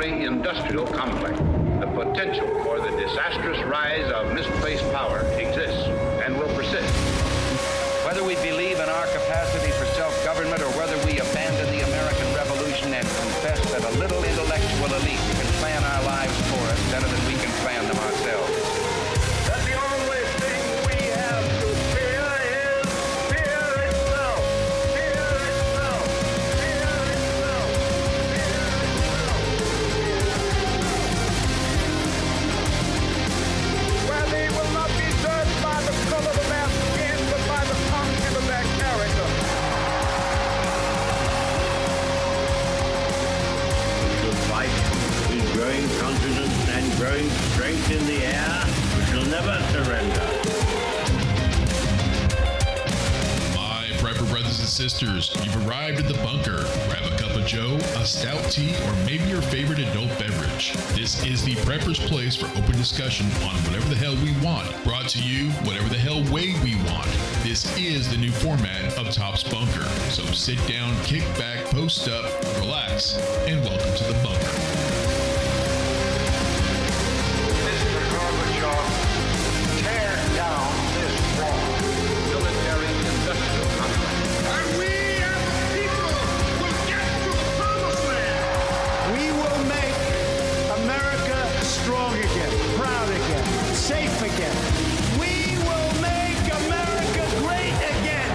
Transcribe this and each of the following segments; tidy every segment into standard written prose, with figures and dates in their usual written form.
military-industrial complex. The potential for the disastrous rise of misplaced power exists and will persist. Whether we believe in our capacity for self-government or whether we abandon the American Revolution and confess that a little intellectual elite can plan our lives for us better than we can plan them ourselves. That the only thing we have to fear is fear itself. Fear itself. Fear itself. Fear itself. Where they will not be judged by the color of their skin, but by the content of their character. The fight with growing confidence and growing strength in the air, we shall never surrender. My prepper brothers and sisters, you've arrived at the bunker. Grab a cup of joe, a stout tea, or maybe your favorite adult beverage. This is the prepper's place for open discussion on whatever the hell we want. Brought to you whatever the hell way we want. This is the new format of Top's Bunker. So sit down, kick back, post up, relax, and welcome to the bunker. Mr. Gorbachev, tear down this wall. Military-industrial complex. And we as a people will get to the promised land. We will make America strong again, proud again, safe again. We will make America great again.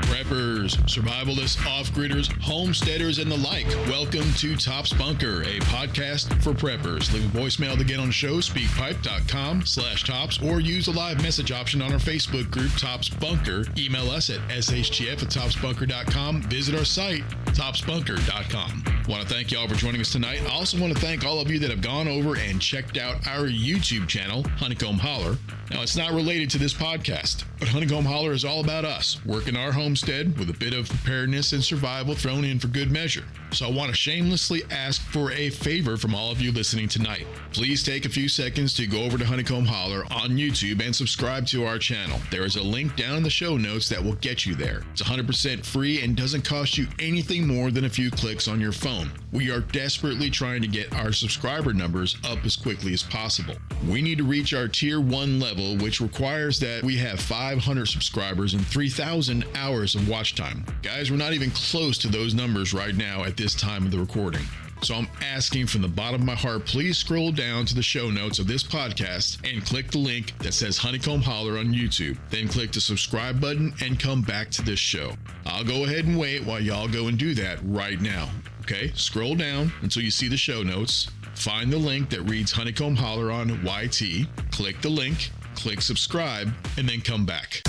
Preppers, survivalists, off-gridders, homesteaders, and the like. Welcome to Top's Bunker, a podcast for preppers. Leave a voicemail to get on the show, speakpipe.com/tops, or use the live message option on our Facebook group, Top's Bunker. Email us at shtf@topsbunker.com. Visit our site, topsbunker.com. I want to thank y'all for joining us tonight. I also want to thank all of you that have gone over and checked out our YouTube channel, Honeycomb Holler. Now, it's not related to this podcast, but Honeycomb Holler is all about us, working our homestead with a bit of preparedness and survival thrown in for good measure. So I want to shamelessly ask for a favor from all of you listening tonight. Please take a few seconds to go over to Honeycomb Holler on YouTube and subscribe to our channel. There is a link down in the show notes that will get you there. It's 100% free and doesn't cost you anything more than a few clicks on your phone. We are desperately trying to get our subscriber numbers up as quickly as possible. We need to reach our tier 1 level, which requires that we have 500 subscribers and 3,000 hours of watch time. Guys, we're not even close to those numbers right now at this time of the recording. So I'm asking from the bottom of my heart, please scroll down to the show notes of this podcast and click the link that says Honeycomb Holler on YouTube. Then click the subscribe button and come back to this show. I'll go ahead and wait while y'all go and do that right now. Okay, scroll down until you see the show notes. Find the link that reads Honeycomb Holler on YT. Click the link, click subscribe, and then come back.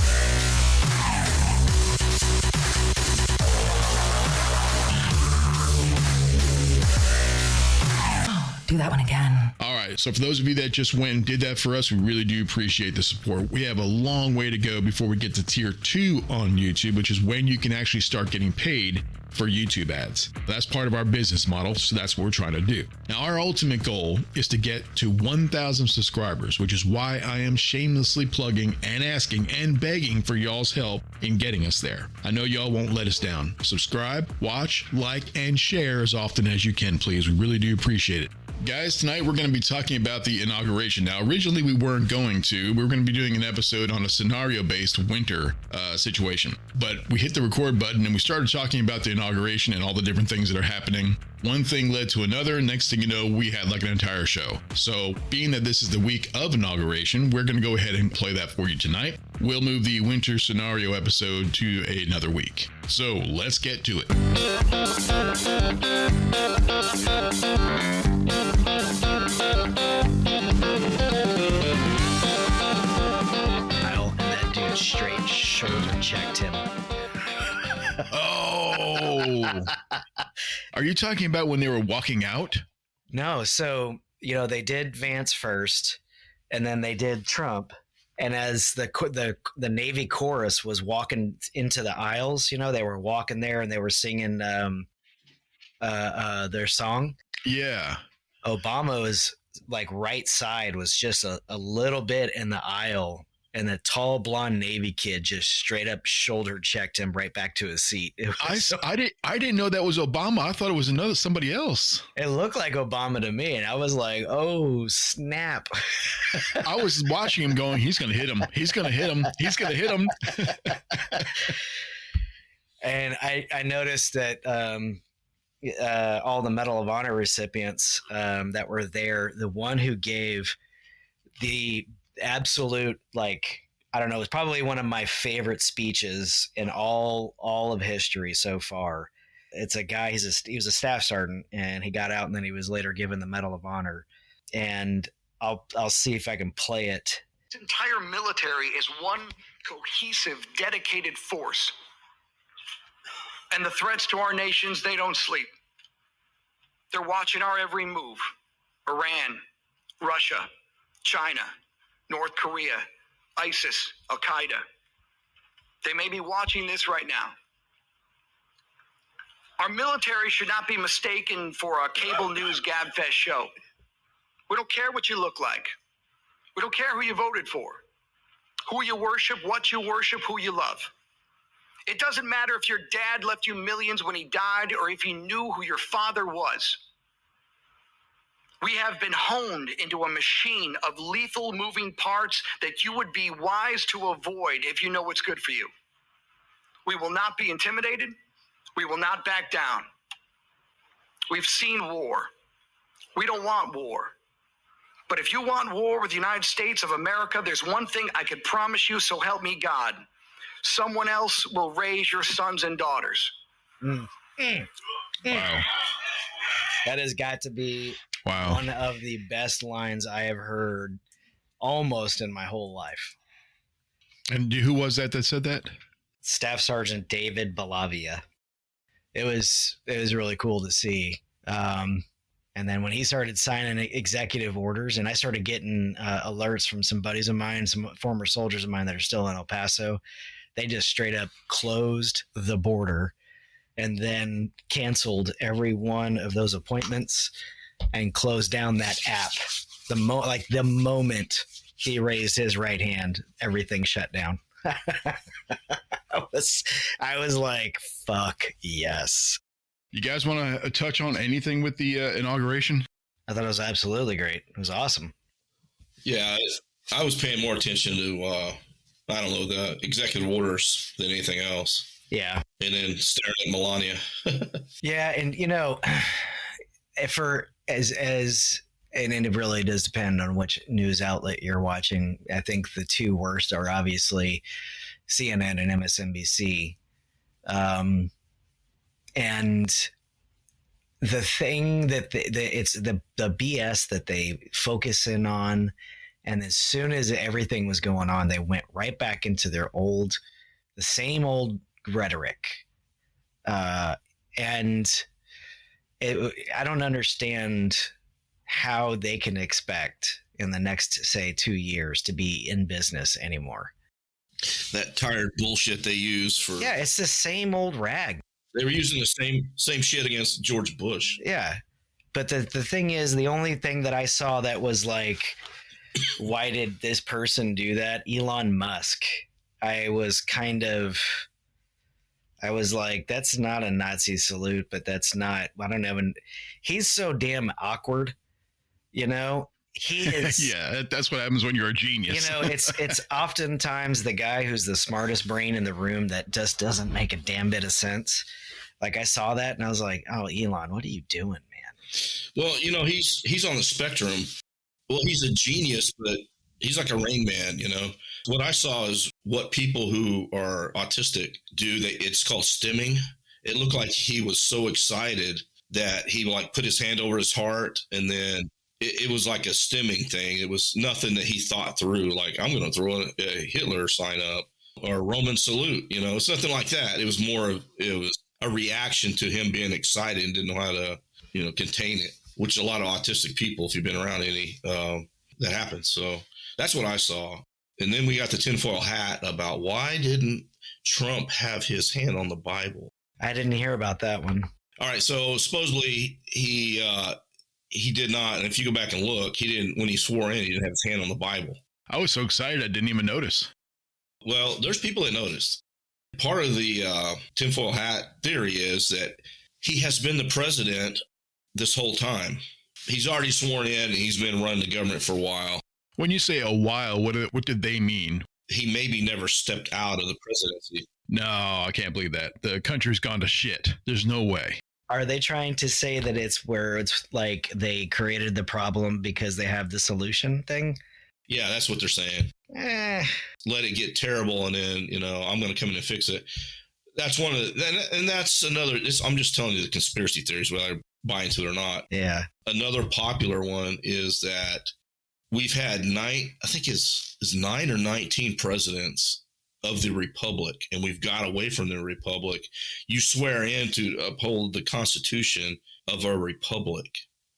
Do that one again. All right, so for those of you that just went and did that for us, we really do appreciate the support. We have a long way to go before we get to tier 2 on YouTube, which is when you can actually start getting paid for YouTube ads. That's part of our business model, so that's what we're trying to do. Now, our ultimate goal is to get to 1,000 subscribers, which is why I am shamelessly plugging and asking and begging for y'all's help in getting us there. I know y'all won't let us down. Subscribe, watch, like, and share as often as you can, please. We really do appreciate it. Guys, tonight we're going to be talking about the inauguration. Now, originally we weren't going to. We were going to be doing an episode on a scenario-based winter situation. But we hit the record button and we started talking about the inauguration and all the different things that are happening. One thing led to another. Next thing you know, we had like an entire show. So being that this is the week of inauguration, we're going to go ahead and play that for you tonight. We'll move the winter scenario episode to another week. So let's get to it. And that dude straight shoulder checked him. Oh, are you talking about when they were walking out? No, so they did Vance first, and then they did Trump. And as the Navy chorus was walking into the aisles, they were walking there and they were singing their song. Yeah. Obama was like right side was just a little bit in the aisle, and the tall blonde Navy kid just straight up shoulder checked him right back to his seat. I didn't know that was Obama. I thought it was somebody else. It looked like Obama to me, and I was like, "Oh snap!" I was watching him, going, "He's going to hit him. He's going to hit him. He's going to hit him." And I noticed that all the Medal of Honor recipients that were there, the one who gave the absolute, like, I don't know, it was probably one of my favorite speeches in all of history so far. It's a guy, he was a staff sergeant, and he got out, and then he was later given the Medal of Honor. And I'll see if I can play it. This entire military is one cohesive, dedicated force. And the threats to our nations, they don't sleep. They're watching our every move. Iran, Russia, China, North Korea, ISIS, Al-Qaeda. They may be watching this right now. Our military should not be mistaken for a cable news gabfest show. We don't care what you look like. We don't care who you voted for, who you worship, what you worship, who you love. It doesn't matter if your dad left you millions when he died or if you knew who your father was. We have been honed into a machine of lethal moving parts that you would be wise to avoid if you know what's good for you. We will not be intimidated. We will not back down. We've seen war. We don't want war. But if you want war with the United States of America, there's one thing I can promise you, so help me God. Someone else will raise your sons and daughters. Wow. That has got to be one of the best lines I have heard almost in my whole life. And who was that said that? Staff Sergeant David Balavia. It was really cool to see. And then when he started signing executive orders, and I started getting alerts from some buddies of mine, some former soldiers of mine that are still in El Paso, they just straight up closed the border and then canceled every one of those appointments and closed down that app. The moment he raised his right hand, everything shut down. I was like, fuck yes. You guys want to touch on anything with the inauguration? I thought it was absolutely great. It was awesome. Yeah, I was paying more attention to, the executive orders than anything else. Yeah. And then staring at Melania. Yeah, and and it really does depend on which news outlet you're watching. I think the two worst are obviously CNN and MSNBC. And the thing that it's the BS that they focus in on, and as soon as everything was going on, they went right back into the same old rhetoric. And I don't understand how they can expect in the next, say, 2 years to be in business anymore. That tired bullshit they use for... Yeah, it's the same old rag. They were using the same shit against George Bush. Yeah. But the thing is, the only thing that I saw that was like, why did this person do that? Elon Musk. I was like, that's not a Nazi salute, but that's not, I don't know. And he's so damn awkward, He is. Yeah, that's what happens when you're a genius. It's oftentimes the guy who's the smartest brain in the room that just doesn't make a damn bit of sense. Like, I saw that and I was like, oh, Elon, what are you doing, man? Well, he's on the spectrum. Well, he's a genius, but he's like a Rain Man, What I saw is what people who are autistic do. It's called stimming. It looked like he was so excited that he put his hand over his heart, and then it was like a stimming thing. It was nothing that he thought through. Like, I'm going to throw a Hitler sign up or a Roman salute. It's nothing like that. It was it was a reaction to him being excited and didn't know how to, contain it, which a lot of autistic people, if you've been around any, that happens. So that's what I saw. And then we got the tinfoil hat about why didn't Trump have his hand on the Bible? I didn't hear about that one. All right, so supposedly he did not, and if you go back and look, he didn't, when he swore in, he didn't have his hand on the Bible. I was so excited I didn't even notice. Well, there's people that noticed. Part of the tinfoil hat theory is that he has been the president this whole time. He's already sworn in, and he's been running the government for a while. When you say a while, what did they mean? He maybe never stepped out of the presidency. No, I can't believe that. The country's gone to shit. There's no way. Are they trying to say that it's where it's like they created the problem because they have the solution thing? Yeah, that's what they're saying. Let it get terrible, and then, I'm going to come in and fix it. That's one of the, and that's another, I'm just telling you the conspiracy theories, whether I buy into it or not. Yeah. Another popular one is that we've had 9 or 19 presidents of the Republic, and we've got away from the Republic. You swear in to uphold the Constitution of our Republic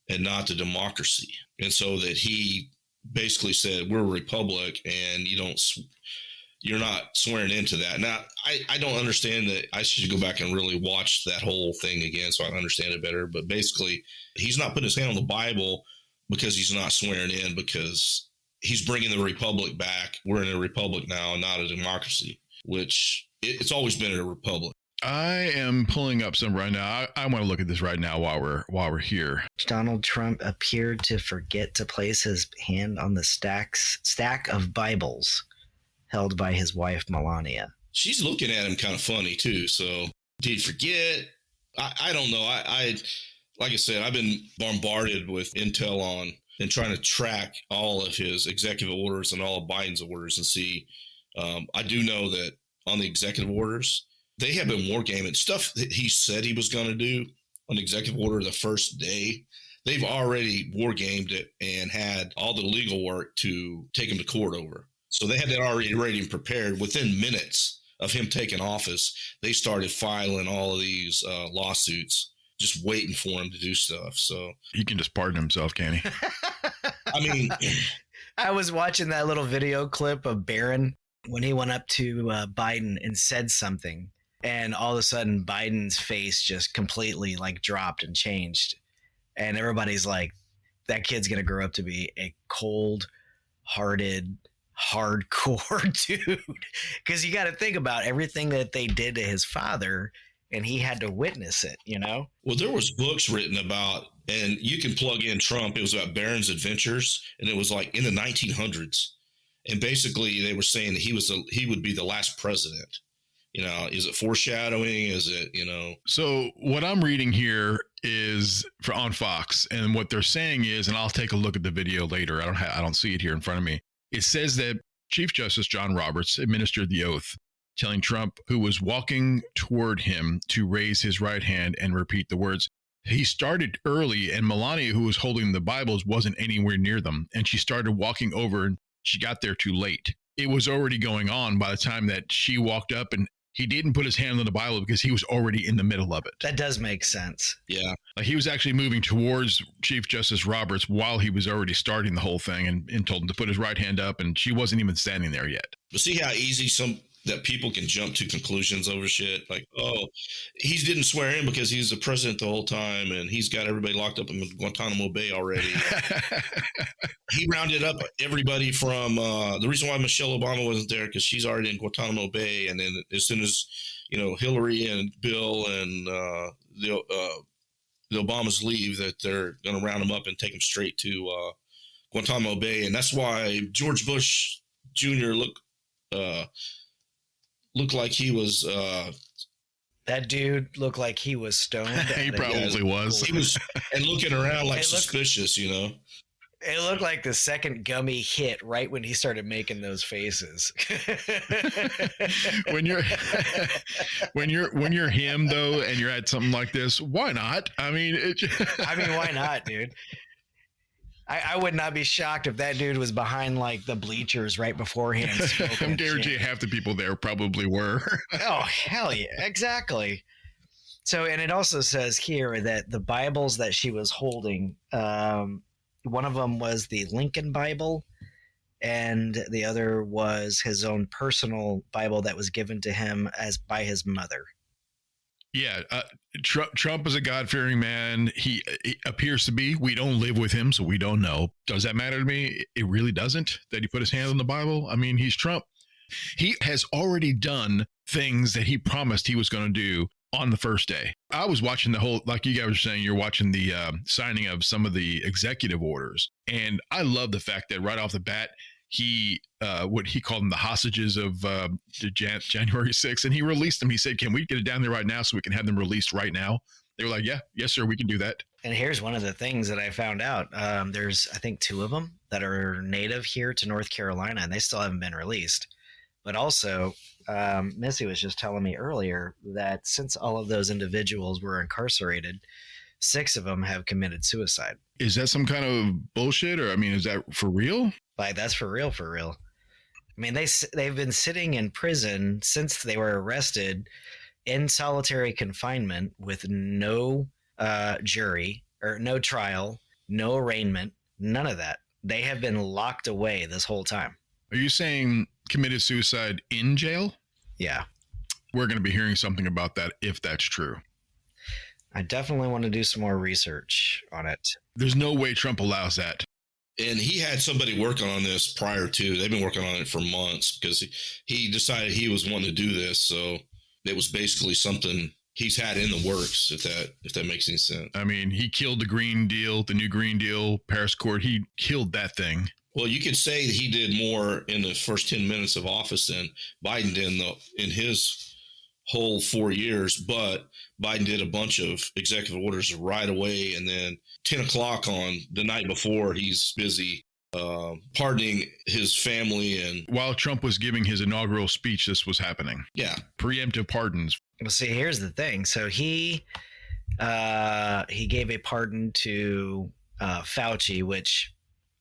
and not the democracy. And so that he basically said, we're a Republic, and you're not swearing into that. Now, I don't understand that. I should go back and really watch that whole thing again so I can understand it better. But basically, he's not putting his hand on the Bible because he's not swearing in, because he's bringing the Republic back. We're in a Republic now and not a democracy, which it's always been a Republic. I am pulling up some right now. I want to look at this right now while we're here. Donald Trump appeared to forget to place his hand on the stack of Bibles held by his wife, Melania. She's looking at him kind of funny, too. So did he forget? I don't know. I like I said, I've been bombarded with intel on and trying to track all of his executive orders and all of Biden's orders and see. I do know that on the executive orders, they have been wargaming stuff that he said he was going to do on executive order the first day. They've already wargamed it and had all the legal work to take him to court over. So they had that already ready and prepared. Within minutes of him taking office, they started filing all of these lawsuits, just waiting for him to do stuff. So he can just pardon himself, can he? I mean, I was watching that little video clip of Barron when he went up to Biden and said something, and all of a sudden Biden's face just completely like dropped and changed. And everybody's like, that kid's going to grow up to be a cold-hearted, hardcore dude. Because you got to think about everything that they did to his father, and he had to witness it, Well, there was books written about, and you can plug in Trump. It was about Barron's adventures, and it was like in the 1900s. And basically, they were saying that he would be the last president. Is it foreshadowing? Is it, So what I'm reading here is on Fox, and what they're saying is, and I'll take a look at the video later. I don't see it here in front of me. It says that Chief Justice John Roberts administered the oath, telling Trump, who was walking toward him, to raise his right hand and repeat the words. He started early, and Melania, who was holding the Bibles, wasn't anywhere near them, and she started walking over, and she got there too late. It was already going on by the time that she walked up, and he didn't put his hand on the Bible because he was already in the middle of it. That does make sense. Yeah. Like he was actually moving towards Chief Justice Roberts while he was already starting the whole thing, and told him to put his right hand up, and she wasn't even standing there yet. But see how easy that people can jump to conclusions over shit. Like, oh, he didn't swear in because he's the president the whole time, and he's got everybody locked up in Guantanamo Bay already. He rounded up everybody from the reason why Michelle Obama wasn't there, because she's already in Guantanamo Bay. And then as soon as, Hillary and Bill and the Obamas leave, that they're going to round them up and take them straight to Guantanamo Bay. And that's why George Bush Jr. looked like he was that dude looked like he was stoned. He probably was. He was, and looking around like suspicious, It looked like the second gummy hit right when he started making those faces. when you're him though, and you're at something like this, why not? I mean, why not, dude? I would not be shocked if that dude was behind like the bleachers right beforehand. I'm guaranteeing half the people there probably were. Oh, hell yeah. Exactly. So, and it also says here that the Bibles that she was holding, one of them was the Lincoln Bible, and the other was his own personal Bible that was given to him by his mother. Yeah, Trump is a God-fearing man. He appears to be. We don't live with him, so we don't know. Does that matter to me? It really doesn't, that he put his hand on the Bible. I mean, he's Trump. He has already done things that he promised he was going to do on the first day. I was watching the whole, like you guys were saying, you're watching the signing of some of the executive orders. And I love the fact that right off the bat, he what he called them the hostages of January 6th, and he released them. He said, can we get it down there right now so we can have them released right now? They were like, yeah, yes, sir, we can do that. And here's one of the things that I found out. There's, I think, 2 of them that are native here to North Carolina, and they still haven't been released. But also, Missy was just telling me earlier that since all of those individuals were incarcerated, 6 of them have committed suicide. Is that some kind of bullshit, or I mean, is that for real? Like, that's for real, for real. I mean, they've been sitting in prison since they were arrested in solitary confinement with no jury or no trial, no arraignment, none of that. They have been locked away this whole time. Are you saying committed suicide in jail? Yeah. We're going to be hearing something about that if that's true. I definitely want to do some more research on it. There's no way Trump allows that. And he had somebody working on this prior to. They've been working on it for months because he decided he was wanting to do this. So it was basically something he's had in the works, if that makes any sense. I mean, he killed the Green Deal, the new Green Deal, Paris Accord. He killed that thing. Well, you could say that he did more in the first 10 minutes of office than Biden did in his whole 4 years. But Biden did a bunch of executive orders right away, and then 10 o'clock on the night before, he's busy pardoning his family. And while Trump was giving his inaugural speech, this was happening. Yeah. Preemptive pardons. Well, see, here's the thing. So he gave a pardon to Fauci, which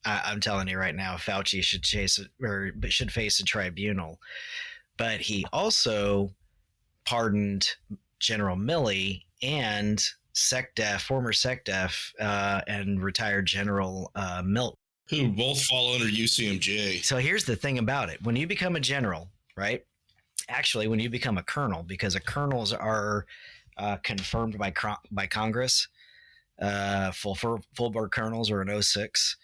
I'm telling you right now, Fauci should face a tribunal. But he also pardoned General Milley and former SecDef and retired General Milton, who both fall under UCMJ. So here's the thing about it. When you become a general, right? Actually, when you become a colonel, because colonels are confirmed by Congress, full board colonels are an 06.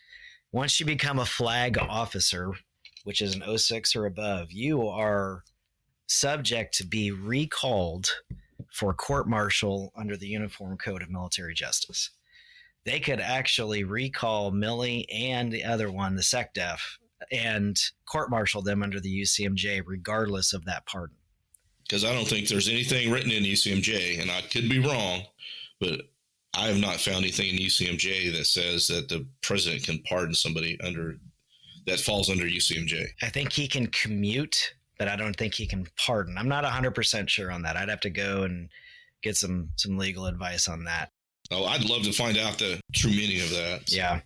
Once you become a flag officer, which is an 06 or above, you are subject to be recalled for court-martial under the Uniform Code of Military Justice. They could actually recall Milley and the other one, the SecDef, and court-martial them under the UCMJ regardless of that pardon. Because I don't think there's anything written in UCMJ, and I could be wrong, but I have not found anything in UCMJ that says that the president can pardon somebody that falls under UCMJ. I think he can commute, but I don't think he can pardon. I'm not 100% sure on that. I'd have to go and get some legal advice on that. Oh, I'd love to find out the true meaning of that. Yeah.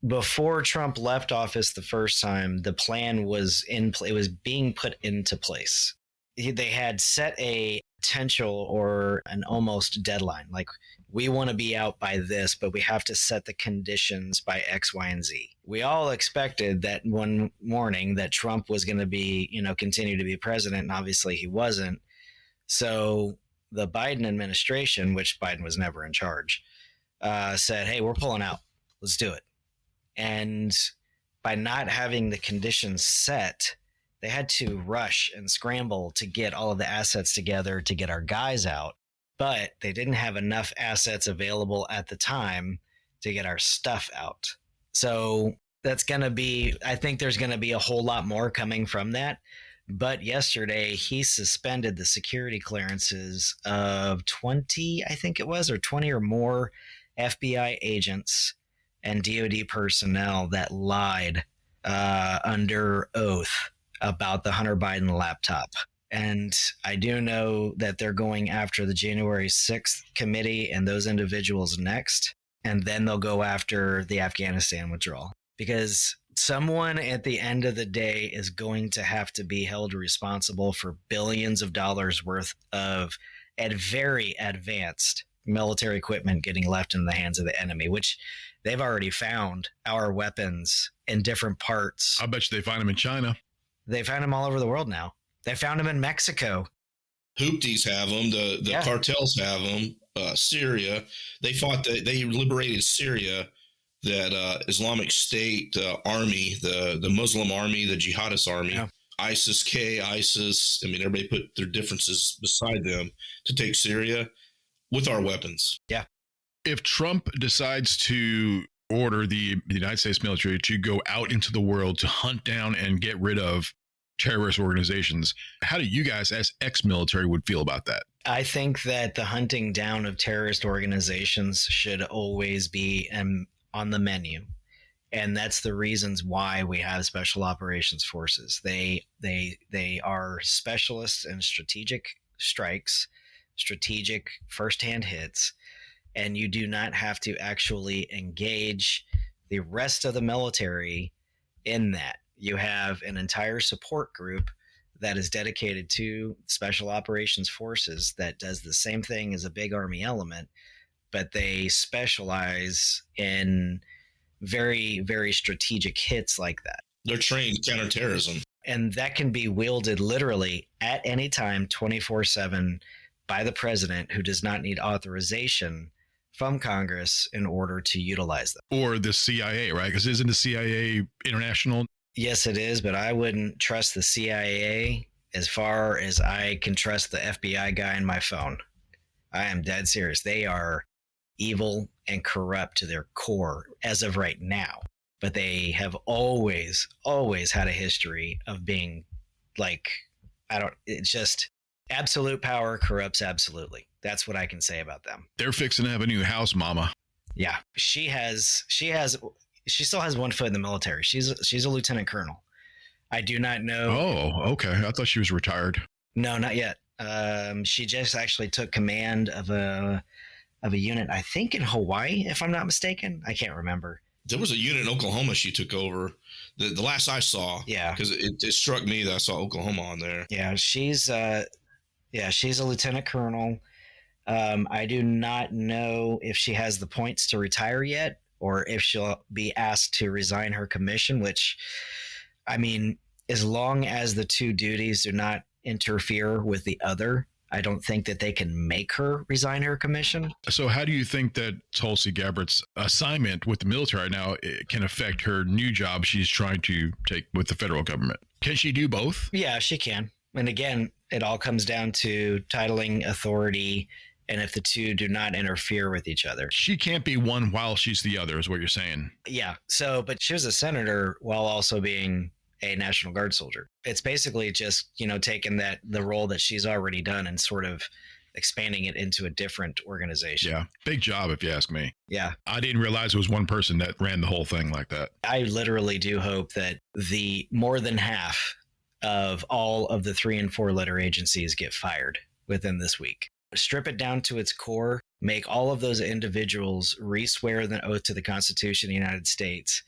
Before Trump left office the first time, the plan was it was being put into place. They had set a potential or an almost deadline. Like, we want to be out by this, but we have to set the conditions by X, Y, and Z. We all expected that one morning that Trump was going to be, continue to be president, and obviously he wasn't. So the Biden administration, which Biden was never in charge, said, hey, we're pulling out. Let's do it. And by not having the conditions set, they had to rush and scramble to get all of the assets together to get our guys out. But they didn't have enough assets available at the time to get our stuff out. So that's going to be, I think there's going to be a whole lot more coming from that. But yesterday, he suspended the security clearances of 20, I think it was, or 20 or more FBI agents and DOD personnel that lied under oath about the Hunter Biden laptop. And I do know that they're going after the January 6th committee and those individuals next. And then they'll go after the Afghanistan withdrawal, because someone at the end of the day is going to have to be held responsible for billions of dollars worth of very advanced military equipment getting left in the hands of the enemy, which they've already found our weapons in different parts. I bet you they find them in China. They found them all over the world now. They found them in Mexico. Houthis have them. The cartels have them. Syria, they liberated Syria. That Islamic State army, the Muslim army, the jihadist army, ISIS-K, ISIS. I mean, everybody put their differences beside them to take Syria with our weapons. Yeah. If Trump decides to order the United States military to go out into the world to hunt down and get rid of terrorist organizations, how do you guys as ex-military would feel about that? I think that the hunting down of terrorist organizations should always be on the menu. And that's the reasons why we have special operations forces. They are specialists in strategic strikes, strategic first-hand hits, and you do not have to actually engage the rest of the military in that. You have an entire support group that is dedicated to special operations forces that does the same thing as a big army element, but they specialize in very, very strategic hits like that. They're trained counterterrorism. And that can be wielded literally at any time, 24/7, by the president, who does not need authorization from Congress in order to utilize them. Or the CIA, right? Because isn't the CIA international? Yes, it is, but I wouldn't trust the CIA as far as I can trust the FBI guy in my phone. I am dead serious. They are evil and corrupt to their core as of right now. But they have always had a history of being it's just absolute power corrupts absolutely. That's what I can say about them. They're fixing to have a new house, mama. Yeah. She still has one foot in the military. She's a lieutenant colonel. I do not know. Oh, okay. I thought she was retired. No, not yet. She just actually took command of a unit, I think in Hawaii, if I'm not mistaken. I can't remember. There was a unit in Oklahoma she took over. The last I saw. Yeah. Because it struck me that I saw Oklahoma on there. Yeah, she's a lieutenant colonel. I do not know if she has the points to retire yet, or if she'll be asked to resign her commission, which, I mean, as long as the two duties do not interfere with the other, I don't think that they can make her resign her commission. So how do you think that Tulsi Gabbard's assignment with the military now can affect her new job she's trying to take with the federal government? Can she do both? Yeah, she can. And again, it all comes down to titling, authority, and if the two do not interfere with each other. She can't be one while she's the other, is what you're saying. Yeah. So, but she was a senator while also being a National Guard soldier. It's basically just, taking the role that she's already done and sort of expanding it into a different organization. Yeah. Big job, if you ask me. Yeah. I didn't realize it was one person that ran the whole thing like that. I literally do hope that the more than half of all of the 3 and 4 letter agencies get fired within this week. Strip it down to its core, make all of those individuals re-swear the oath to the Constitution of the United States.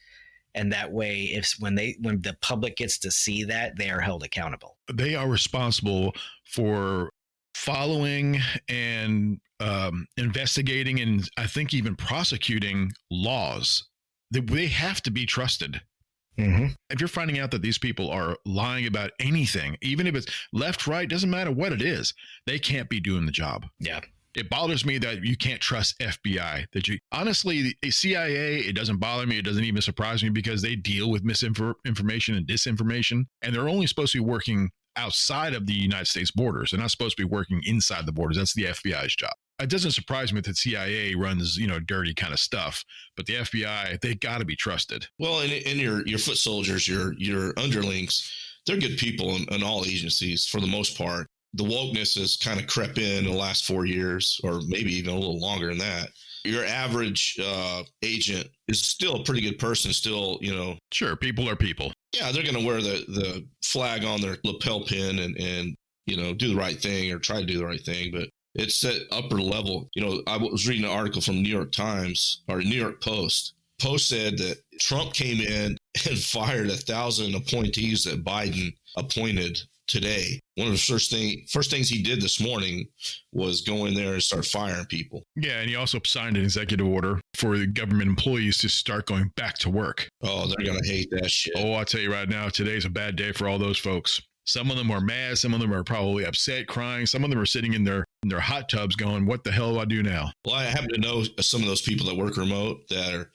And that way, when the public gets to see that, they are held accountable. They are responsible for following and investigating and I think even prosecuting laws. They have to be trusted. Mm-hmm. If you're finding out that these people are lying about anything, even if it's left, right, doesn't matter what it is, they can't be doing the job. Yeah. It bothers me that you can't trust FBI. Honestly, the CIA, it doesn't bother me. It doesn't even surprise me because they deal with misinformation and disinformation, and they're only supposed to be working outside of the United States borders. They're not supposed to be working inside the borders. That's the FBI's job. It doesn't surprise me that the CIA runs, dirty kind of stuff, but the FBI, they got to be trusted. Well, and your foot soldiers, your underlings, they're good people in all agencies for the most part. The wokeness has kind of crept in the last 4 years, or maybe even a little longer than that. Your average agent is still a pretty good person, still, Sure, people are people. Yeah, they're going to wear the flag on their lapel pin and do the right thing or try to do the right thing. But it's that upper level. I was reading an article from New York Times or New York Post. Post said that Trump came in and fired 1,000 appointees that Biden appointed today. One of the first things he did this morning was go in there and start firing people. Yeah, and he also signed an executive order for the government employees to start going back to work. Oh, they're going to hate that shit. Oh, I'll tell you right now, today's a bad day for all those folks. Some of them are mad. Some of them are probably upset, crying. Some of them are sitting in their hot tubs going, what the hell do I do now? Well, I happen to know some of those people that work remote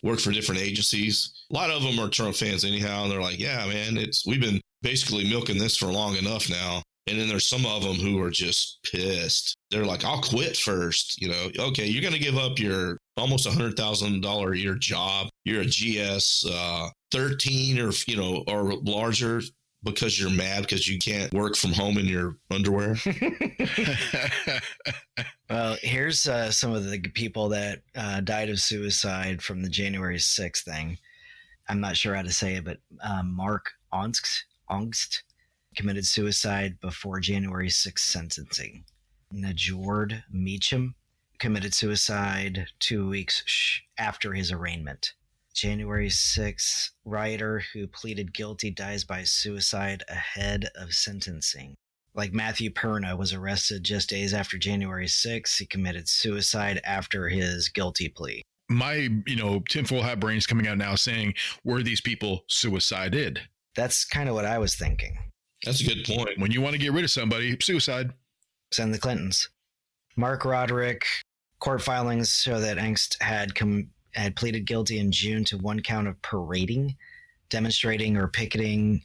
work for different agencies. A lot of them are Trump fans anyhow. And they're like, yeah, man, we've been basically milking this for long enough now. And then there's some of them who are just pissed. They're like, I'll quit first. Okay, you're going to give up your almost $100,000 a year job. You're a GS 13 or larger because you're mad because you can't work from home in your underwear. Well, here's some of the people that died of suicide from the January 6th thing. I'm not sure how to say it, but Mark Ongst committed suicide before January 6th sentencing. Najord Meacham committed suicide 2 weeks after his arraignment. January 6th rioter who pleaded guilty dies by suicide ahead of sentencing. Like Matthew Perna was arrested just days after January 6th. He committed suicide after his guilty plea. My, tinfoil hat brain's coming out now saying, were these people suicided? That's kind of what I was thinking. That's a good point. When you want to get rid of somebody, suicide. Send the Clintons. Mark Roderick, court filings show that Angst had pleaded guilty in June to one count of parading, demonstrating, or picketing,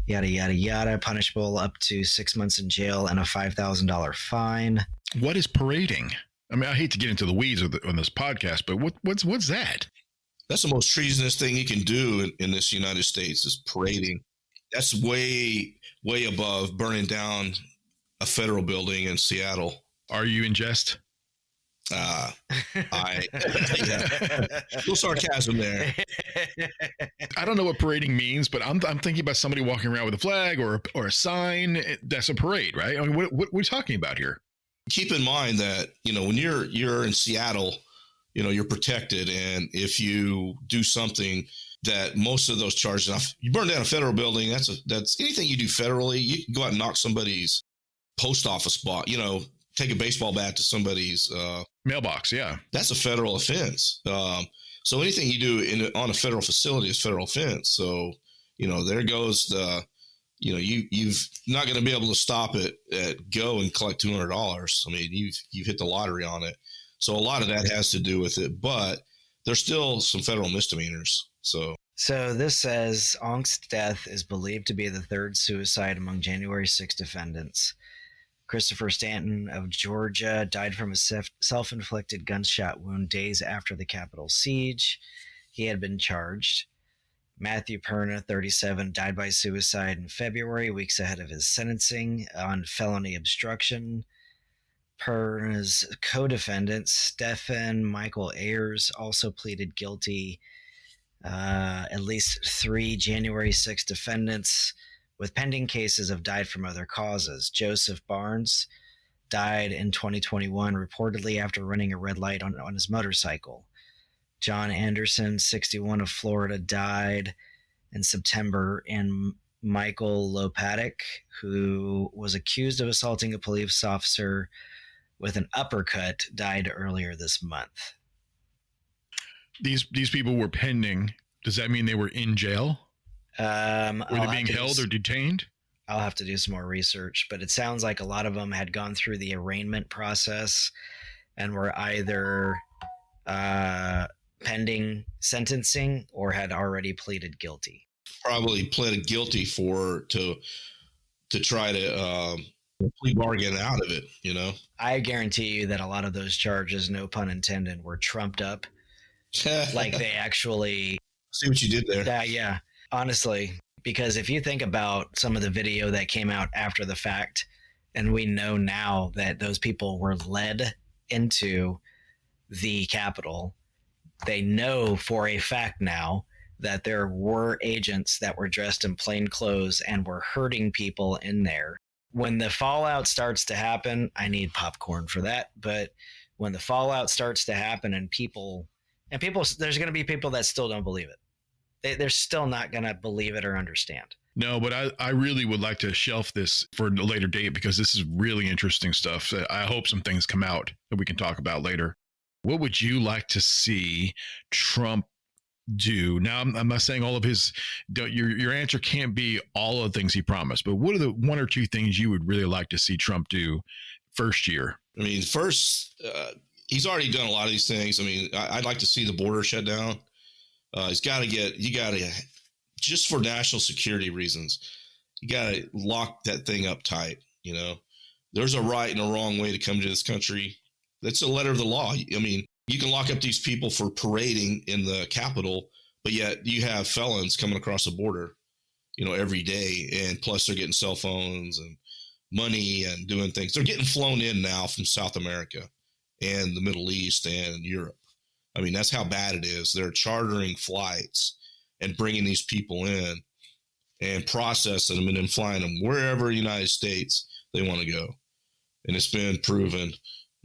yada, yada, yada, punishable up to 6 months in jail and a $5,000 fine. What is parading? I mean, I hate to get into the weeds on this podcast, but what's that? That's the most treasonous thing you can do in this United States is parading. That's way, way above burning down a federal building in Seattle. Are you in jest? Yeah. A little sarcasm there. I don't know what parading means, but I'm thinking about somebody walking around with a flag or a sign. That's a parade, right? I mean, what are we talking about here? Keep in mind that, when you're in Seattle, you're protected. And if you do something that most of those charges, you burn down a federal building, that's anything you do federally, you can go out and knock somebody's post office box, take a baseball bat to somebody's mailbox. Yeah. That's a federal offense. So anything you do on a federal facility is federal offense. So, there goes you've not going to be able to stop it at go and collect $200. I mean, you've hit the lottery on it. So a lot of that has to do with it, but there's still some federal misdemeanors. So this says Ongst's death is believed to be the third suicide among January 6 defendants. Christopher Stanton of Georgia died from a self-inflicted gunshot wound days after the Capitol siege. He had been charged. Matthew Perna, 37, died by suicide in February, weeks ahead of his sentencing on felony obstruction. Perna's co-defendant, Stephen Michael Ayers, also pleaded guilty. At least 3 January 6 defendants with pending cases have died from other causes. Joseph Barnes died in 2021, reportedly after running a red light on his motorcycle. John Anderson, 61, of Florida, died in September, and Michael Lopatic, who was accused of assaulting a police officer with an uppercut, died earlier this month. These people were pending. Does that mean they were in jail? Were they being held or detained? I'll have to do some more research, but it sounds like a lot of them had gone through the arraignment process and were either pending sentencing or had already pleaded guilty. Probably pleaded guilty to try to plea bargain out of it, I guarantee you that a lot of those charges, no pun intended, were trumped up. Like they actually... See what you did there. Yeah. Honestly, because if you think about some of the video that came out after the fact, and we know now that those people were led into the Capitol, they know for a fact now that there were agents that were dressed in plain clothes and were hurting people in there. When the fallout starts to happen, I need popcorn for that, but when the fallout starts to happen and people, there's going to be people that still don't believe it. They're still not going to believe it or understand. No, but I really would like to shelf this for a later date because this is really interesting stuff. I hope some things come out that we can talk about later. What would you like to see Trump do? Now, I'm not saying all of his, your answer can't be all of the things he promised, but what are the one or two things you would really like to see Trump do first year? I mean, first, he's already done a lot of these things. I mean, I'd like to see the border shut down. Just for national security reasons, you got to lock that thing up tight. You know, there's a right and a wrong way to come to this country. That's a letter of the law. I mean, you can lock up these people for parading in the Capitol, but yet you have felons coming across the border, every day. And plus they're getting cell phones and money and doing things. They're getting flown in now from South America and the Middle East and Europe. I mean, that's how bad it is. They're chartering flights and bringing these people in and processing them and then flying them wherever in the United States they want to go. And it's been proven.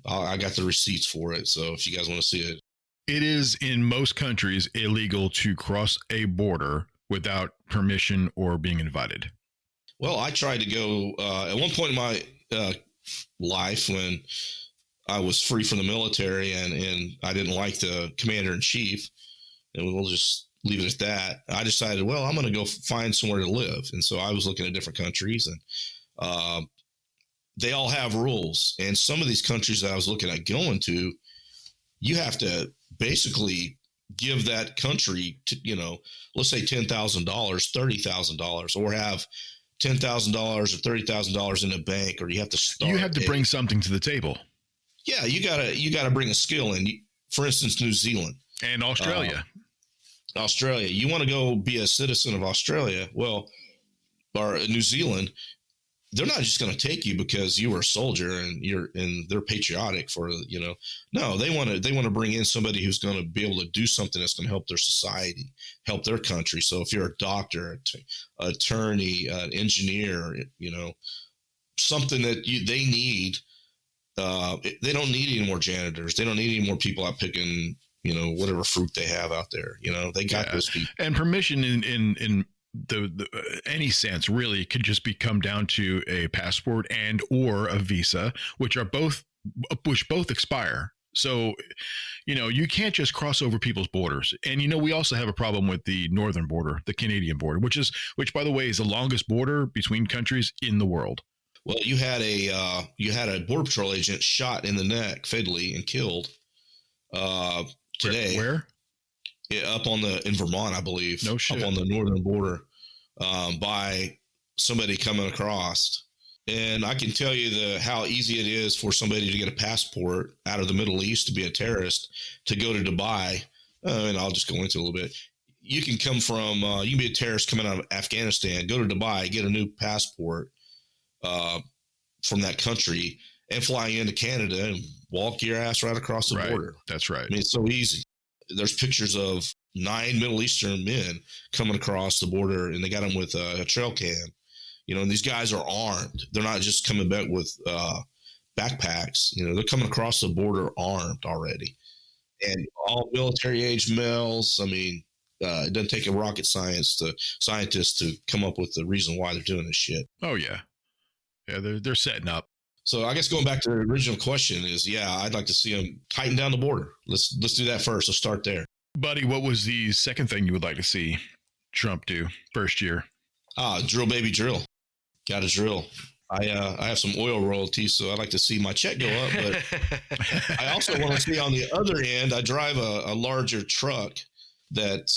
I got the receipts for it. So if you guys want to see it. It is in most countries illegal to cross a border without permission or being invited. Well, I tried to go at one point in my life when I was free from the military and I didn't like the commander in chief, and we'll just leave it at that. I decided, well, I'm going to go find somewhere to live. And so I was looking at different countries, and they all have rules. And some of these countries that I was looking at going to, you have to basically give that country, let's say $10,000, $30,000, or have $10,000 or $30,000 in a bank, or you have to start. You have to bring something to the table. Yeah, you gotta bring a skill in. For instance, New Zealand and Australia. You want to go be a citizen of Australia, or New Zealand. They're not just going to take you because you were a soldier and they're patriotic for, no, they want to bring in somebody who's going to be able to do something that's going to help their society, help their country. So if you're a doctor, attorney, engineer, something that they need, they don't need any more janitors. They don't need any more people out picking, whatever fruit they have out there. They got those people. And permission in the any sense really could just come down to a passport and or a visa, which both expire. So, you can't just cross over people's borders. And, we also have a problem with the northern border, the Canadian border, which by the way is the longest border between countries in the world. Well, you had a Border Patrol agent shot in the neck fatally and killed today. Where? Yeah, in Vermont, I believe. No shit. Up on the northern border by somebody coming across. And I can tell you how easy it is for somebody to get a passport out of the Middle East to be a terrorist, to go to Dubai. And I'll just go into a little bit. You can come from, you can be a terrorist coming out of Afghanistan, go to Dubai, get a new passport from that country, and fly into Canada and walk your ass right across the border. That's right. I mean, it's so easy. There's pictures of 9 Middle Eastern men coming across the border, and they got them with a trail cam, and these guys are armed. They're not just coming back with backpacks. They're coming across the border armed already, and all military age males. I mean, it doesn't take a rocket scientist to come up with the reason why they're doing this shit. Oh yeah. They're setting up. So I guess going back to the original question is, I'd like to see them tighten down the border. Let's do that first. Let's start there. Buddy, what was the second thing you would like to see Trump do first year? Drill, baby, drill. Got to drill. I have some oil royalties, so I'd like to see my check go up. But I also want to see on the other end, I drive a larger truck that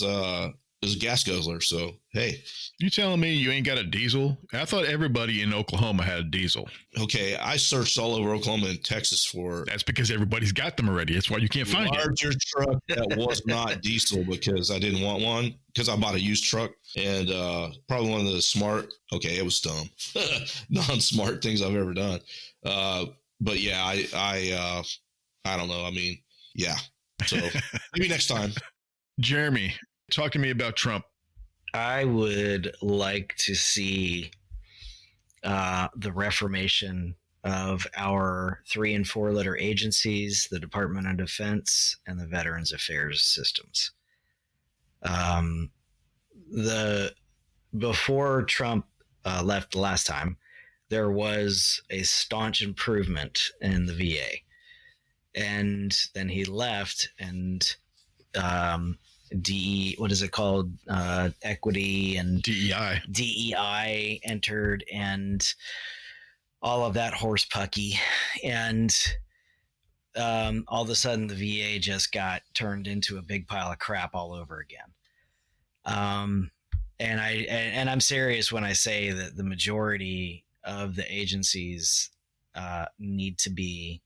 is a gas guzzler. So, hey. You telling me you ain't got a diesel? I thought everybody in Oklahoma had a diesel. Okay, I searched all over Oklahoma and Texas for... That's because everybody's got them already. That's why you can't find it. Larger truck that was not diesel because I didn't want one, because I bought a used truck. And probably one of the smart... Okay, it was dumb. Non-smart things I've ever done. But yeah, I don't know. I mean, yeah. So maybe next time. Jeremy, talk to me about Trump. I would like to see the reformation of our 3- and 4-letter agencies, the Department of Defense, and the Veterans Affairs systems. Before Trump left the last time, there was a staunch improvement in the VA. And then he left, and what is it called? Equity and DEI entered, and all of that horse pucky. And all of a sudden the VA just got turned into a big pile of crap all over again. And I'm serious when I say that the majority of the agencies need to be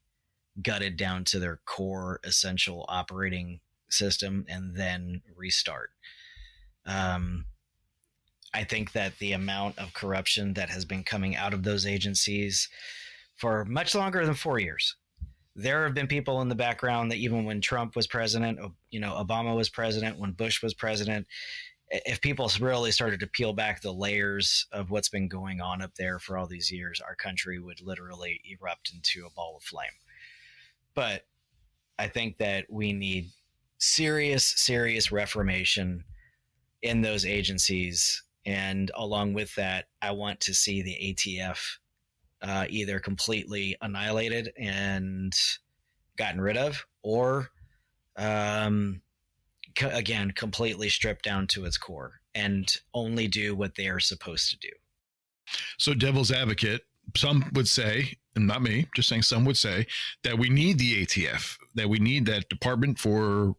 gutted down to their core essential operating system and then restart. I think that the amount of corruption that has been coming out of those agencies for much longer than 4 years. There have been people in the background that even when Trump was president, Obama was president, when Bush was president, if people really started to peel back the layers of what's been going on up there for all these years, our country would literally erupt into a ball of flame. But I think that we need serious reformation in those agencies. And along with that, I want to see the ATF either completely annihilated and gotten rid of, or again, completely stripped down to its core and only do what they are supposed to do. So, devil's advocate, some would say, and not me, just saying some would say that we need the ATF, that we need that department for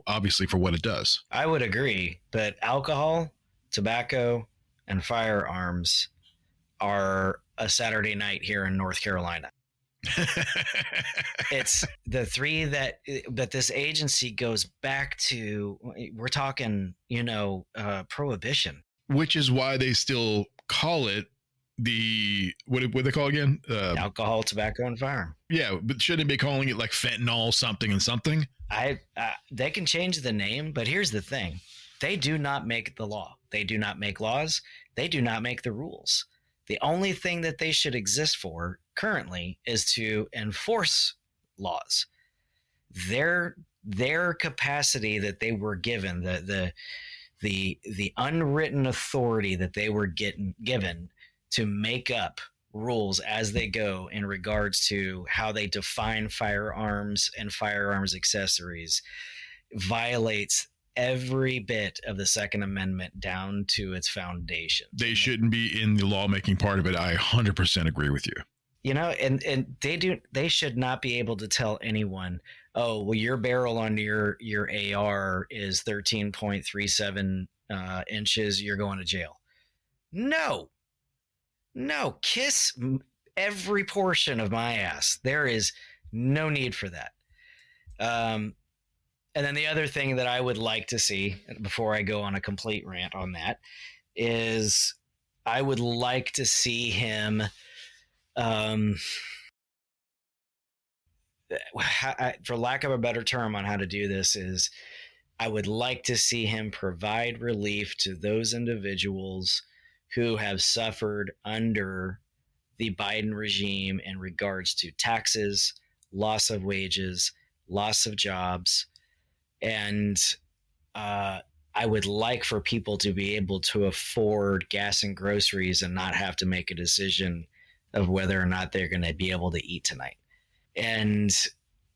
obviously for what it does. I would agree, but alcohol, tobacco, and firearms are a Saturday night here in North Carolina. It's the three that this agency goes back to. We're talking, prohibition, which is why they still call it what they call again? Alcohol, tobacco, and firearm. Yeah, but shouldn't they be calling it like fentanyl something and something? They can change the name, but here's the thing: they do not make the law. They do not make laws. They do not make the rules. The only thing that they should exist for currently is to enforce laws. Their capacity that they were given, the unwritten authority that they were given to make up rules as they go in regards to how they define firearms and firearms accessories, violates every bit of the Second Amendment down to its foundation. They shouldn't be in the lawmaking part of it. I 100% agree with you. And they should not be able to tell anyone, oh, well, your barrel on your AR is 13.37 inches. You're going to jail. No, kiss every portion of my ass. There is no need for that. And then the other thing that I would like to see before I go on a complete rant on that is I would like to see him, for lack of a better term on how to do this, is I would like to see him provide relief to those individuals who have suffered under the Biden regime in regards to taxes, loss of wages, loss of jobs. And I would like for people to be able to afford gas and groceries and not have to make a decision of whether or not they're going to be able to eat tonight. And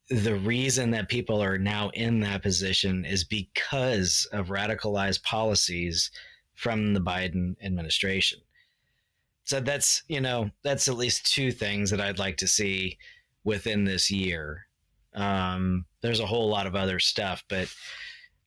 the reason that people are now in that position is because of radicalized policies from the Biden administration. So that's at least two things that I'd like to see within this year. There's a whole lot of other stuff, but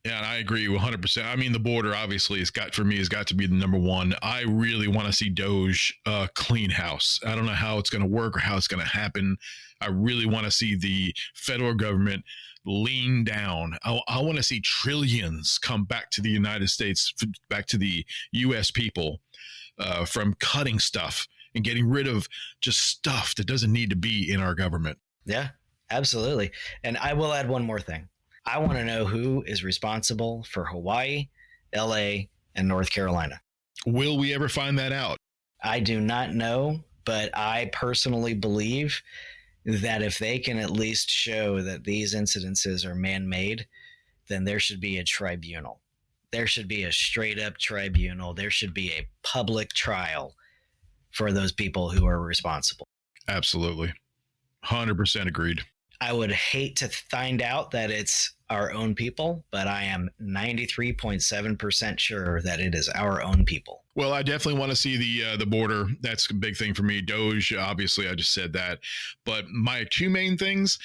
yeah, and I agree 100%. I mean, the border obviously has got to be the number one. I really want to see Doge clean house. I don't know how it's going to work or how it's going to happen. I really want to see the federal government lean down. I want to see trillions come back to the United States, back to the U.S. people, from cutting stuff and getting rid of just stuff that doesn't need to be in our government. Yeah, absolutely. And I will add one more thing. I want to know who is responsible for Hawaii, LA, and North Carolina. Will we ever find that out? I do not know, but I personally believe that if they can at least show that these incidences are man-made, then there should be a tribunal. There should be a straight up tribunal. There should be a public trial for those people who are responsible. Absolutely. 100% agreed. I would hate to find out that it's our own people, but I am 93.7% sure that it is our own people. Well, I definitely want to see the border. That's a big thing for me. Doge, obviously, I just said that. But my two main things,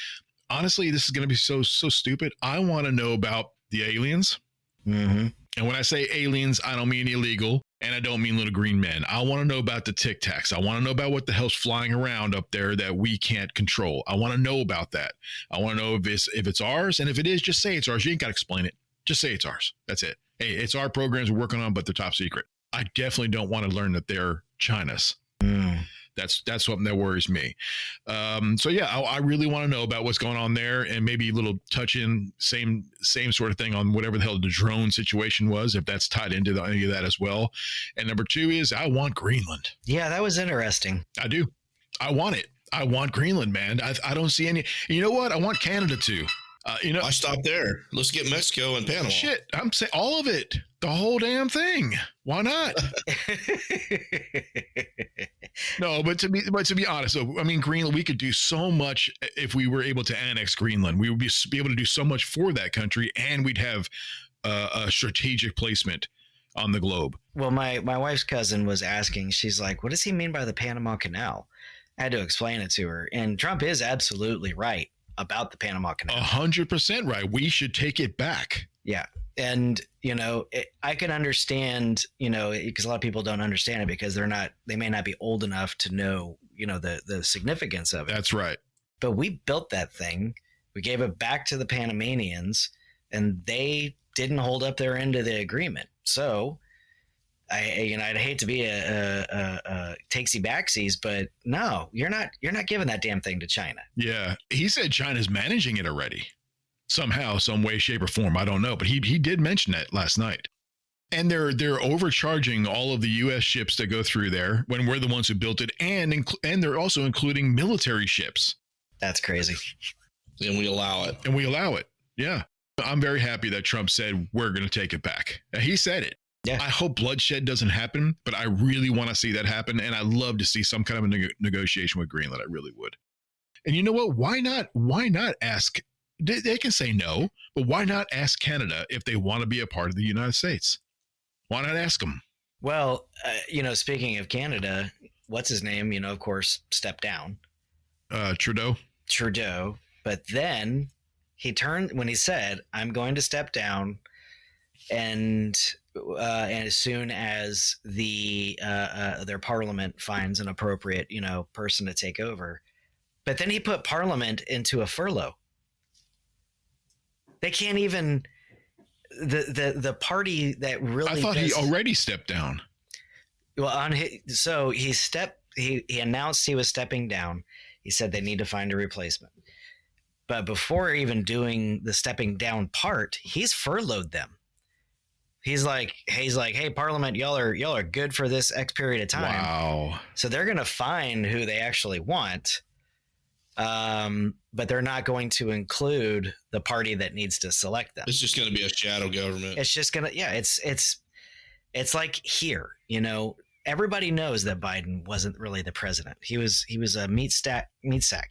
honestly, this is going to be so stupid. I want to know about the aliens. Mm-hmm. And when I say aliens, I don't mean illegal, and I don't mean little green men. I want to know about the Tic Tacs. I want to know about what the hell's flying around up there that we can't control. I want to know about that. I want to know if it's ours, and if it is, just say it's ours. You ain't got to explain it. Just say it's ours. That's it. Hey, it's our programs we're working on, but they're top secret. I definitely don't want to learn that they're China's. That's something that worries me. So yeah, I really want to know about what's going on there, and maybe a little touch in same sort of thing on whatever the hell the drone situation was, if that's tied into any of that as well. And number two is I want Greenland. Yeah, that was interesting. I do. I want it. I want Greenland, man. I don't see any. You know what? I want Canada too. I stopped there. Let's get Mexico and Panama. Shit, I'm saying all of it, the whole damn thing. Why not? No, but to be honest, though, I mean, Greenland, we could do so much if we were able to annex Greenland. We would be able to do so much for that country, and we'd have a strategic placement on the globe. Well, my wife's cousin was asking, she's like, what does he mean by the Panama Canal? I had to explain it to her. And Trump is absolutely right about the Panama Canal. 100% right. We should take it back. Yeah. And, I can understand, because a lot of people don't understand it because they may not be old enough to know, the significance of it. That's right. But we built that thing. We gave it back to the Panamanians, and they didn't hold up their end of the agreement. So I'd hate to be a takesy backsies, but no, you're not giving that damn thing to China. Yeah. He said China's managing it already. Somehow, some way, shape, or form. I don't know. But he did mention it last night. And they're overcharging all of the U.S. ships that go through there when we're the ones who built it. And they're also including military ships. That's crazy. And we allow it. Yeah. I'm very happy that Trump said we're going to take it back. He said it. Yeah. I hope bloodshed doesn't happen, but I really want to see that happen. And I'd love to see some kind of a negotiation with Greenland. I really would. And you know what? Why not ask? They can say no, but why not ask Canada if they want to be a part of the United States? Why not ask them? Well, speaking of Canada, what's his name? Of course, stepped down. Trudeau. But then he turned when he said, I'm going to step down. And as soon as their parliament finds an appropriate, person to take over. But then he put parliament into a furlough. They can't even the party that really. I thought he already stepped down. Well, he announced he was stepping down. He said they need to find a replacement. But before even doing the stepping down part, he's furloughed them. He's like, hey, Parliament, y'all are good for this X period of time. Wow. So they're going to find who they actually want. But they're not going to include the party that needs to select them. It's just going to be a shadow government. It's just going to, it's like here, everybody knows that Biden wasn't really the president. He was a meat sack.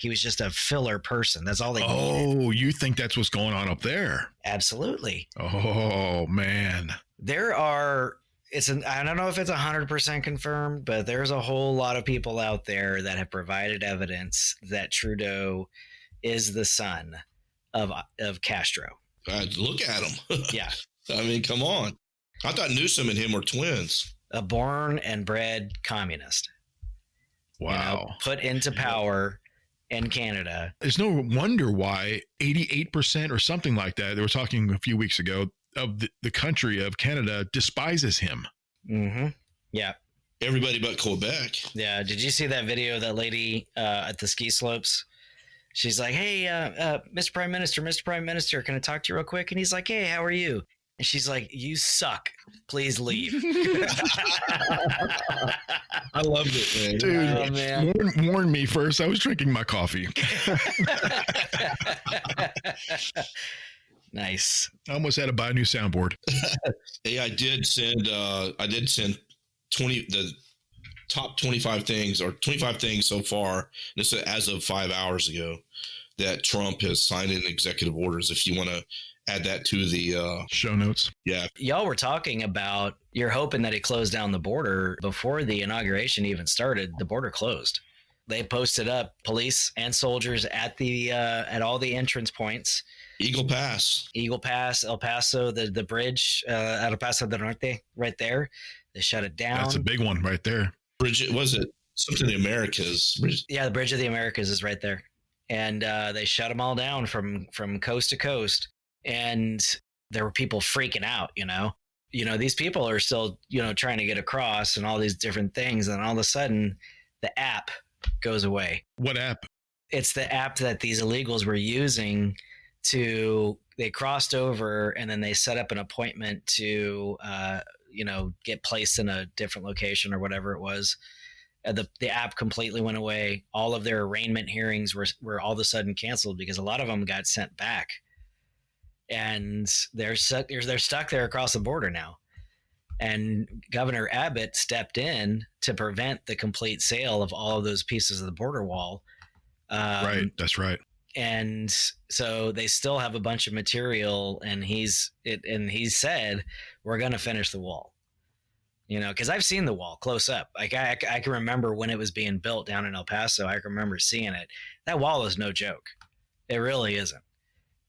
He was just a filler person. That's all they needed. Oh, you think that's what's going on up there? Absolutely. Oh man. I don't know if it's 100% confirmed, but there's a whole lot of people out there that have provided evidence that Trudeau is the son of Castro. Look at him. Yeah. I mean, come on. I thought Newsom and him were twins. A born and bred communist. Wow. Put into power in Canada. There's no wonder why 88% or something like that, they were talking a few weeks ago, of the country of Canada despises him. Mm-hmm. Yeah. Everybody but Quebec. Yeah. Did you see that video of that lady at the ski slopes? She's like, hey, Mr. Prime Minister, can I talk to you real quick? And he's like, hey, how are you? And she's like, you suck. Please leave. I loved it, Dude, man. Man. Warn me first. I was drinking my coffee. Nice. I almost had to buy a new soundboard. Hey, I did send 20 the top 25 things or 25 things so far. This is as of 5 hours ago that Trump has signed in executive orders. If you want to add that to the show notes. Yeah. Y'all were talking about you're hoping that it closed down the border before the inauguration even started. The border closed. They posted up police and soldiers at all the entrance points. Eagle Pass, El Paso, the bridge at El Paso del Norte, right there. They shut it down. That's a big one right there. Bridge, was it something of the Americas? Yeah, the Bridge of the Americas is right there, and they shut them all down from coast to coast. And there were people freaking out. These people are still trying to get across and all these different things, and all of a sudden, the app goes away. What app? It's the app that these illegals were using they crossed over, and then they set up an appointment to get placed in a different location or whatever it was. The app completely went away. All of their arraignment hearings were all of a sudden canceled because a lot of them got sent back, and they're stuck there across the border now. And Governor Abbott stepped in to prevent the complete sale of all of those pieces of the border wall. Right, that's right. And so they still have a bunch of material, and he said, we're going to finish the wall, because I've seen the wall close up. Like I can remember when it was being built down in El Paso. I can remember seeing it. That wall is no joke. It really isn't.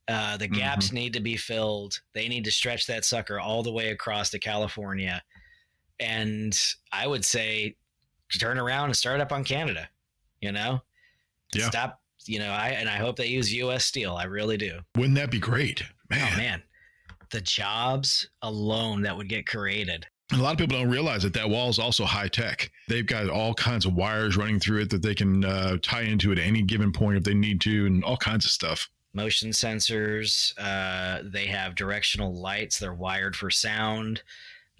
The gaps need to be filled. They need to stretch that sucker all the way across to California. And I would say turn around and start up on Canada, Yeah. Stop. I hope they use U.S. steel. I really do. Wouldn't that be great? Man. Oh, man. The jobs alone that would get created. And a lot of people don't realize that wall is also high tech. They've got all kinds of wires running through it that they can tie into at any given point if they need to, and all kinds of stuff. Motion sensors. They have directional lights. They're wired for sound.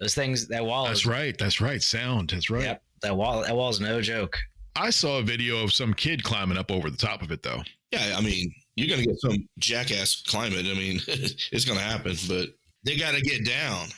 Those things, that wall. That's right. Sound. That's right. Yep. That wall is no joke. I saw a video of some kid climbing up over the top of it, though. Yeah, I mean, you're going to get some jackass climbing. I mean, it's going to happen, but they got to get down.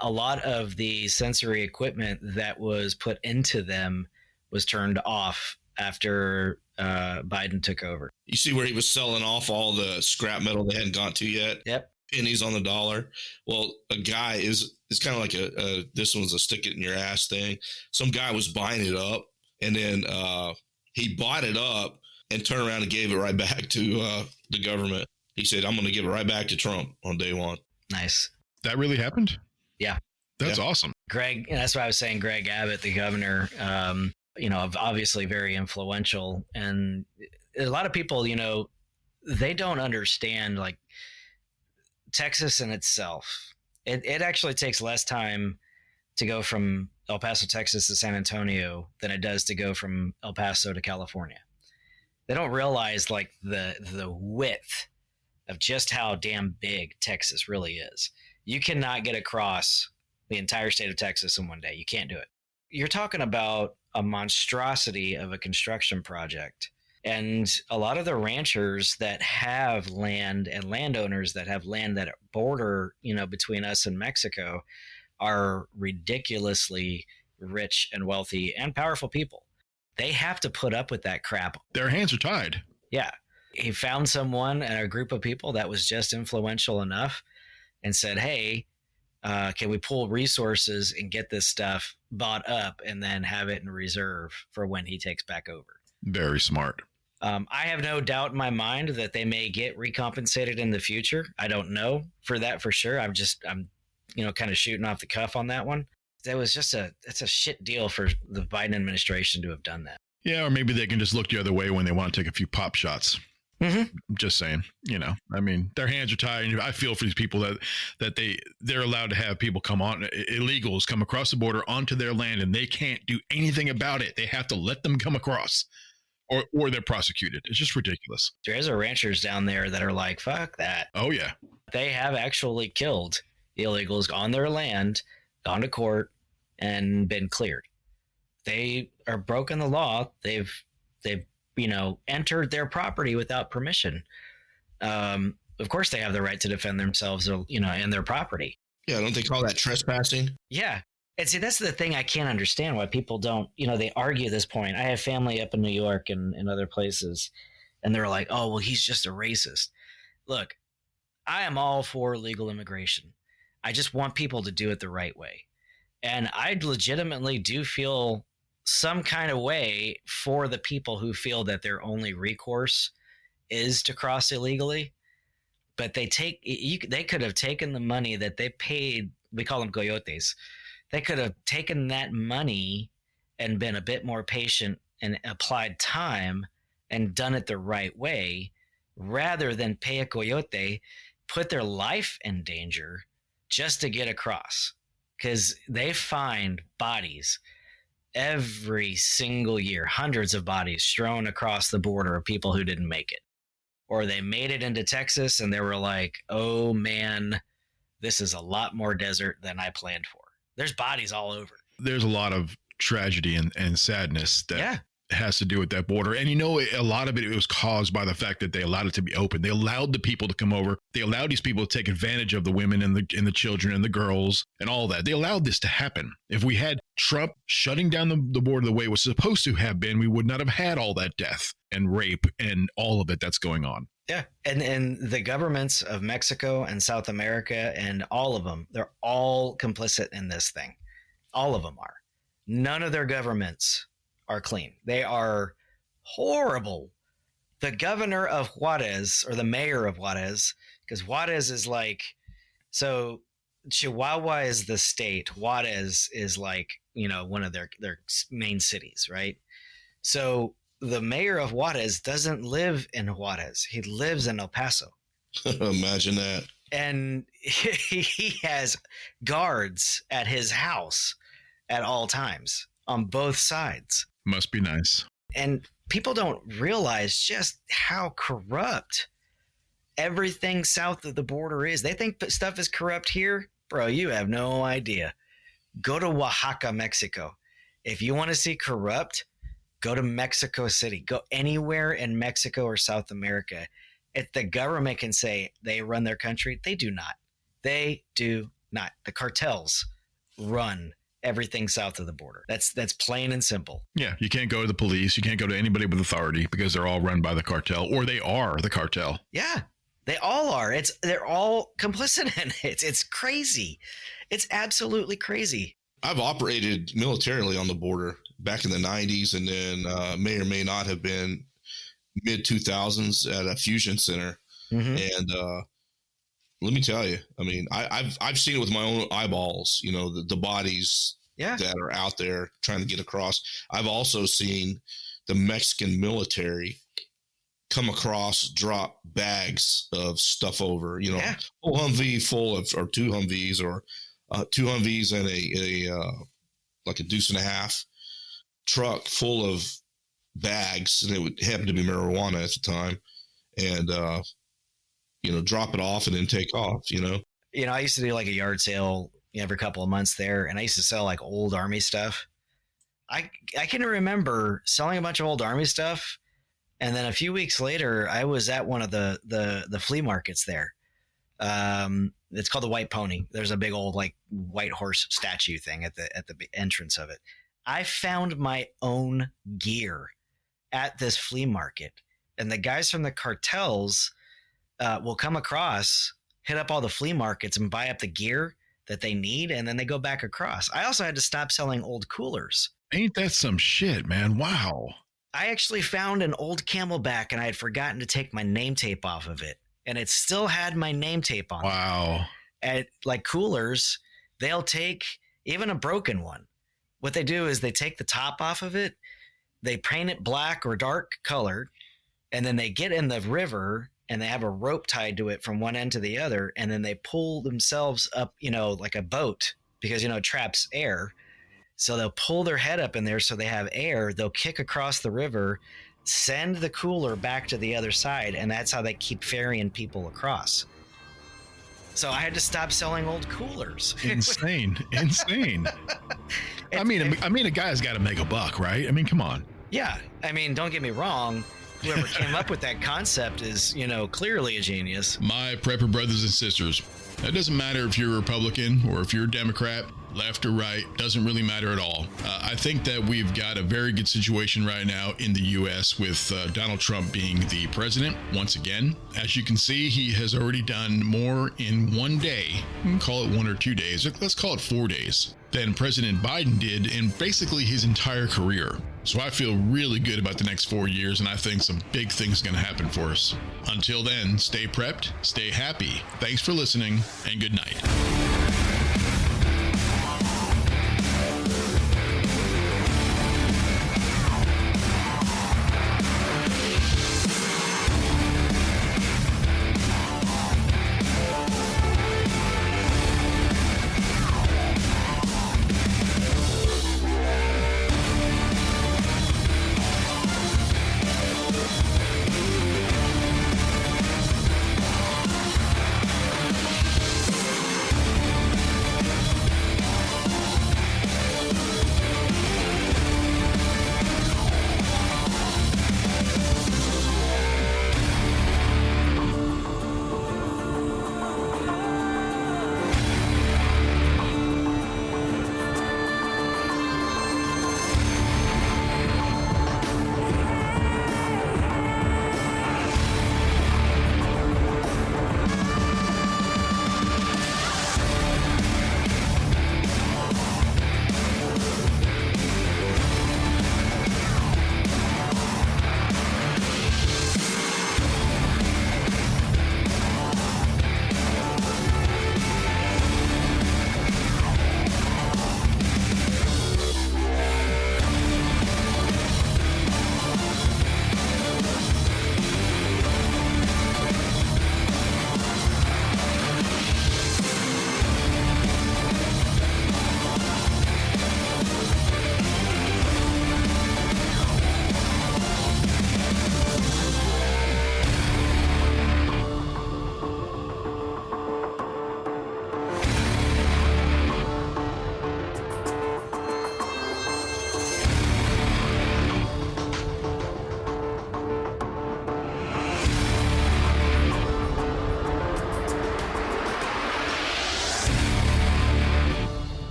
A lot of the sensory equipment that was put into them was turned off after Biden took over. You see where he was selling off all the scrap metal they hadn't got to yet? Yep. Pennies on the dollar. Well, a guy it's kind of like this one's a stick it in your ass thing. Some guy was buying it up, and then he bought it up and turned around and gave it right back to the government. He said, I'm going to give it right back to Trump on day one. Nice. That really happened? Yeah. That's awesome. Greg, that's why I was saying Greg Abbott, the governor, obviously very influential. And a lot of people, they don't understand, like, Texas in itself. It actually takes less time to go from El Paso, Texas to San Antonio than it does to go from El Paso to California. They don't realize, like, the width of just how damn big Texas really is. You cannot get across the entire state of Texas in one day. You can't do it. You're talking about a monstrosity of a construction project. And a lot of the ranchers that have land and landowners that have land that border, between us and Mexico are ridiculously rich and wealthy and powerful people. They have to put up with that crap. Their hands are tied. Yeah. He found someone and a group of people that was just influential enough and said, hey, can we pull resources and get this stuff bought up and then have it in reserve for when he takes back over? Very smart. I have no doubt in my mind that they may get recompensated in the future. I don't know for sure. I'm kind of shooting off the cuff on that one. It's a shit deal for the Biden administration to have done that. Yeah, or maybe they can just look the other way when they want to take a few pop shots. Mm-hmm. Just saying, I mean, their hands are tied. I feel for these people that they're allowed to have people come on, illegals come across the border onto their land, and they can't do anything about it. They have to let them come across, or they're prosecuted. It's just ridiculous. There's ranchers down there that are like, fuck that. Oh yeah, they have actually killed illegals on their land, gone to court, and been cleared. They are broken the law. They've entered their property without permission. Of course, they have the right to defend themselves, and their property. Yeah, don't they call that trespassing? Yeah. And see, that's the thing I can't understand why people don't, they argue this point. I have family up in New York and other places, And they're like, oh, well, he's just a racist. Look, I am all for legal immigration. I just want people to do it the right way. And I legitimately do feel some kind of way for the people who feel that their only recourse is to cross illegally. But they could have taken the money that they paid. We call them coyotes. They could have taken that money and been a bit more patient and applied time and done it the right way, rather than pay a coyote, put their life in danger just to get across. Because they find bodies every single year, hundreds of bodies strewn across the border of people who didn't make it. Or they made it into Texas and they were like, oh man, this is a lot more desert than I planned for. There's bodies all over. There's a lot of tragedy and sadness that has to do with that border. And a lot of it was caused by the fact that they allowed it to be open. They allowed the people to come over. They allowed these people to take advantage of the women and the children and the girls and all that. They allowed this to happen. If we had Trump shutting down the border the way it was supposed to have been, we would not have had all that death and rape and all of it that's going on. Yeah. And the governments of Mexico and South America and all of them, they're all complicit in this thing. All of them are. None of their governments are clean. They are horrible. The governor of Juarez, or the mayor of Juarez, because Juarez is like, so Chihuahua is the state. Juarez is like, one of their main cities, right? So the mayor of Juarez doesn't live in Juarez. He lives in El Paso. Imagine that. And he has guards at his house at all times on both sides. Must be nice. And people don't realize just how corrupt everything south of the border is. They think that stuff is corrupt here. Bro, you have no idea. Go to Oaxaca, Mexico. If you want to see corrupt, go to Mexico City. Go anywhere in Mexico or South America. If the government can say they run their country, they do not. They do not. The cartels run everything south of the border. That's plain and simple. Yeah, you can't go to the police. You can't go to anybody with authority because they're all run by the cartel, or they are the cartel. Yeah, they all are. They're all complicit in it. It's crazy. It's absolutely crazy. I've operated militarily on the border back in the 90s, and then may or may not have been mid 2000s at a fusion center. Mm-hmm. And let me tell you, I mean, I've seen it with my own eyeballs, the bodies that are out there trying to get across. I've also seen the Mexican military come across, drop bags of stuff over, whole Humvee full of, or two Humvees, or two Humvees and a like a deuce and a half truck full of bags, and it would happen to be marijuana at the time, and drop it off and then take off. I used to do like a yard sale every couple of months there, and I used to sell like old Army stuff. I can remember selling a bunch of old Army stuff, and then a few weeks later, I was at one of the flea markets there. It's called the White Pony. There's a big old like white horse statue thing at the entrance of it. I found my own gear at this flea market, and the guys from the cartels will come across, hit up all the flea markets and buy up the gear that they need, and then they go back across. I also had to stop selling old coolers. Ain't that some shit, man? Wow. I actually found an old Camelback, and I had forgotten to take my name tape off of it, and it still had my name tape on. Wow. At like coolers, they'll take even a broken one. What they do is they take the top off of it, they paint it black or dark colored, and then they get in the river and they have a rope tied to it from one end to the other, and then they pull themselves up, like a boat, because, it traps air. So they'll pull their head up in there so they have air. They'll kick across the river, send the cooler back to the other side, and that's how they keep ferrying people across. So I had to stop selling old coolers. Insane. I mean, a guy's got to make a buck, right? I mean, come on. Yeah. I mean, don't get me wrong. Whoever came up with that concept is, clearly a genius. My prepper brothers and sisters, It doesn't matter if you're a Republican or if you're a Democrat, left or right, doesn't really matter at all. I think that we've got a very good situation right now in the U.S. with Donald Trump being the president once again. As you can see, he has already done more in one day, call it 1 or 2 days, or let's call it 4 days, than President Biden did in basically his entire career. So I feel really good about the next 4 years, and I think some big things are going to happen for us. Until then, stay prepped, stay happy. Thanks for listening, and good night.